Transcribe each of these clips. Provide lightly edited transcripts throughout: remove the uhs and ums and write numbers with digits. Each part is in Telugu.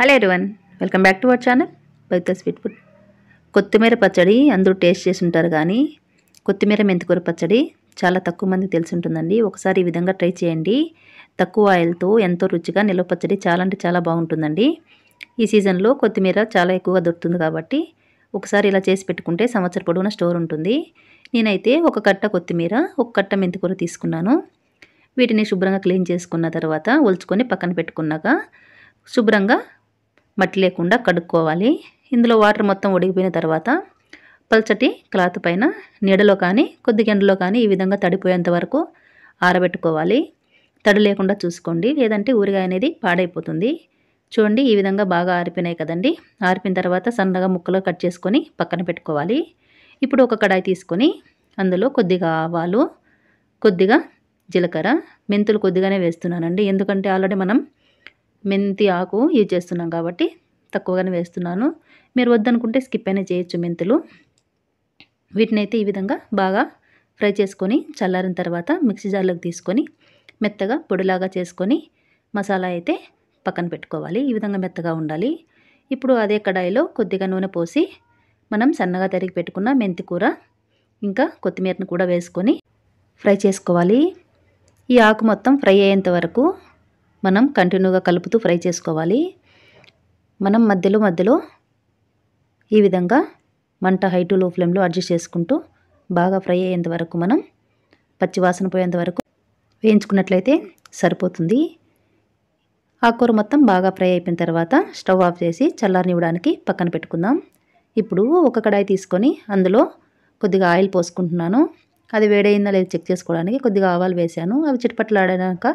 Hello everyone, welcome back to our channel బైతా స్వీట్ ఫుడ్. కొత్తిమీర పచ్చడి అందరూ టేస్ట్ చేసి ఉంటారు, కానీ కొత్తిమీర మెంతికూర పచ్చడి చాలా తక్కువ మంది తెలిసి ఉంటుందండి. ఒకసారి ఈ విధంగా ట్రై చేయండి. తక్కువ ఆయిల్తో ఎంతో రుచిగా నిల్వ పచ్చడి చాలా అంటే చాలా బాగుంటుందండి. ఈ సీజన్లో కొత్తిమీర చాలా ఎక్కువగా దొరుకుతుంది కాబట్టి ఒకసారి ఇలా చేసి పెట్టుకుంటే సంవత్సరం పొడవునా స్టోర్ ఉంటుంది. నేనైతే ఒక కట్ట కొత్తిమీర, ఒక కట్ట మెంతికూర తీసుకున్నాను. వీటిని శుభ్రంగా క్లీన్ చేసుకున్న తర్వాత ఒలుచుకొని పక్కన పెట్టుకున్నాక శుభ్రంగా మట్టి లేకుండా కడుక్కోవాలి. ఇందులో వాటర్ మొత్తం ఉడికిపోయిన తర్వాత పల్చటి క్లాత్ పైన నీడలో కానీ కొద్దిగా ఎండలో కానీ ఈ విధంగా తడిపోయేంత వరకు ఆరబెట్టుకోవాలి. తడి లేకుండా చూసుకోండి, లేదంటే ఊరగాయ అనేది పాడైపోతుంది. చూడండి, ఈ విధంగా బాగా ఆరిపోయినాయి కదండి. ఆరిపోయిన తర్వాత సన్నగా ముక్కలు కట్ చేసుకొని పక్కన పెట్టుకోవాలి. ఇప్పుడు ఒక కడాయి తీసుకొని అందులో కొద్దిగా ఆవాలు, కొద్దిగా జీలకర్ర, మెంతులు కొద్దిగానే వేస్తున్నానండి. ఎందుకంటే ఆల్రెడీ మనం మెంతి ఆకు యూజ్ చేస్తున్నాం కాబట్టి తక్కువగానే వేస్తున్నాను. మీరు వద్దనుకుంటే స్కిప్ అయినా చేయొచ్చు మెంతులు. వీటిని అయితే ఈ విధంగా బాగా ఫ్రై చేసుకొని చల్లారిన తర్వాత మిక్సీ జార్లోకి తీసుకొని మెత్తగా పొడిలాగా చేసుకొని మసాలా అయితే పక్కన పెట్టుకోవాలి. ఈ విధంగా మెత్తగా ఉండాలి. ఇప్పుడు అదే కడాయిలో కొద్దిగా నూనె పోసి మనం సన్నగా తరిగి పెట్టుకున్న మెంతి కూర ఇంకా కొత్తిమీరను కూడా వేసుకొని ఫ్రై చేసుకోవాలి. ఈ ఆకు మొత్తం ఫ్రై అయ్యేంత వరకు మనం కంటిన్యూగా కలుపుతూ ఫ్రై చేసుకోవాలి. మనం మధ్యలో ఈ విధంగా మంట హై టు లో ఫ్లేమ్లో అడ్జస్ట్ చేసుకుంటూ బాగా ఫ్రై అయ్యేంత వరకు మనం పచ్చివాసన పోయేంత వరకు వేయించుకున్నట్లయితే సరిపోతుంది. ఆకుకూర మొత్తం బాగా ఫ్రై అయిపోయిన తర్వాత స్టవ్ ఆఫ్ చేసి చల్లారనివ్వడానికి పక్కన పెట్టుకుందాం. ఇప్పుడు ఒక కడాయి తీసుకొని అందులో కొద్దిగా ఆయిల్ పోసుకుంటున్నాను. అది వేడైందా లేదు చెక్ చేసుకోవడానికి కొద్దిగా ఆవాలు వేసాను. అవి చిటపట్లాడాక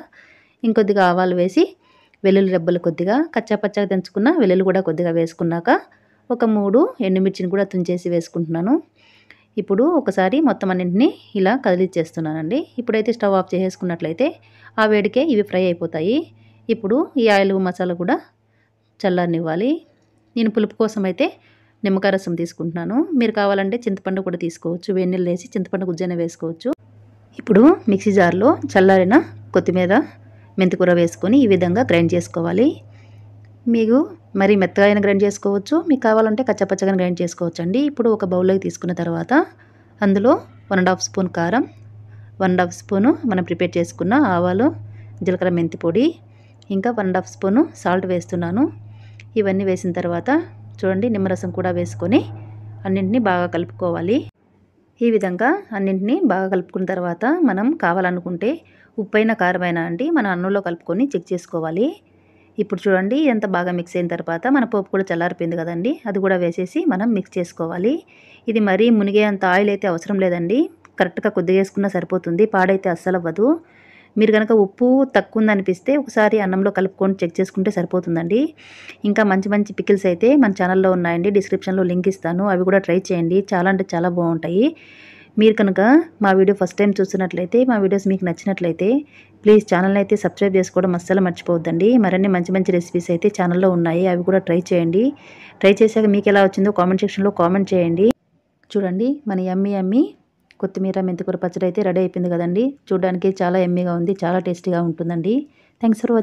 ఇంకొద్దిగా ఆవాలు వేసి వెల్లుల్లి రెబ్బలు కొద్దిగా కచ్చాపచ్చాగా దంచుకున్న వెల్లుల్లి కూడా కొద్దిగా వేసుకున్నాక ఒక 3 ఎండుమిర్చిని కూడా తుంచేసి వేసుకుంటున్నాను. ఇప్పుడు ఒకసారి మొత్తం అన్నింటినీ ఇలా కదిలిచ్చేస్తున్నానండి. ఇప్పుడైతే స్టవ్ ఆఫ్ చేసేసుకున్నట్లయితే ఆ వేడికే ఇవి ఫ్రై అయిపోతాయి. ఇప్పుడు ఈ ఆయిల్ మసాలా కూడా చల్లారనివ్వాలి. నేను పులుపు కోసం అయితే నిమ్మకాయ రసం తీసుకుంటున్నాను. మీరు కావాలంటే చింతపండు కూడా తీసుకోవచ్చు. వేడినీళ్ళు వేసి చింతపండు గుజ్జైనా వేసుకోవచ్చు. ఇప్పుడు మిక్సీ జార్లో చల్లారిన కొత్తిమీర మెంతికూర వేసుకొని ఈ విధంగా గ్రైండ్ చేసుకోవాలి. మీకు మరి మెత్తగా అయినా గ్రైండ్ చేసుకోవచ్చు, మీకు కావాలంటే కచ్చపచ్చగా గ్రైండ్ చేసుకోవచ్చు అండి. ఇప్పుడు ఒక బౌల్లోకి తీసుకున్న తర్వాత అందులో 1.5 స్పూన్ కారం, 1.5 స్పూను మనం ప్రిపేర్ చేసుకున్న ఆవాలు, జీలకర్ర, మెంతి పొడి, ఇంకా 1.5 స్పూను సాల్ట్ వేస్తున్నాను. ఇవన్నీ వేసిన తర్వాత చూడండి, నిమ్మరసం కూడా వేసుకొని అన్నింటినీ బాగా కలుపుకోవాలి. ఈ విధంగా అన్నింటినీ బాగా కలుపుకున్న తర్వాత మనం కావాలనుకుంటే ఉప్పైనా కారమైనా అండి మన అన్నంలో కలుపుకొని చెక్ చేసుకోవాలి. ఇప్పుడు చూడండి, ఎంత బాగా మిక్స్ అయిన తర్వాత మన పోపు కూడా చల్లారిపోయింది కదండి, అది కూడా వేసేసి మనం మిక్స్ చేసుకోవాలి. ఇది మరీ మునిగే అంత ఆయిల్ అయితే అవసరం లేదండి. కరెక్ట్గా కొద్దిగా వేసుకున్నా సరిపోతుంది. పాడైతే అస్సలు అవ్వదు. మీరు కనుక ఉప్పు తక్కువ ఉందనిపిస్తే ఒకసారి అన్నంలో కలుపుకొని చెక్ చేసుకుంటే సరిపోతుందండి. ఇంకా మంచి మంచి పికిల్స్ అయితే మన ఛానల్లో ఉన్నాయండి. డిస్క్రిప్షన్లో లింక్ ఇస్తాను, అవి కూడా ట్రై చేయండి. చాలా అంటే చాలా బాగుంటాయి. మీరు కనుక మా వీడియో ఫస్ట్ టైం చూస్తున్నట్లయితే, మా వీడియోస్ మీకు నచ్చినట్లయితే ప్లీజ్ ఛానల్ని అయితే సబ్స్క్రైబ్ చేసుకోవడం అస్సలు మర్చిపోవద్దండి. మరిన్ని మంచి మంచి రెసిపీస్ అయితే ఛానల్లో ఉన్నాయి, అవి కూడా ట్రై చేయండి. ట్రై చేశాక మీకు ఎలా వచ్చిందో కామెంట్ సెక్షన్లో కామెంట్ చేయండి. చూడండి, మన యమ్మీ కొత్తిమీర మెంతికూర పచ్చడి అయితే రెడీ అయిపోయింది కదండి. చూడడానికి చాలా యమ్మీగా ఉంది, చాలా టేస్టీగా ఉంటుందండి. Thanks for watching.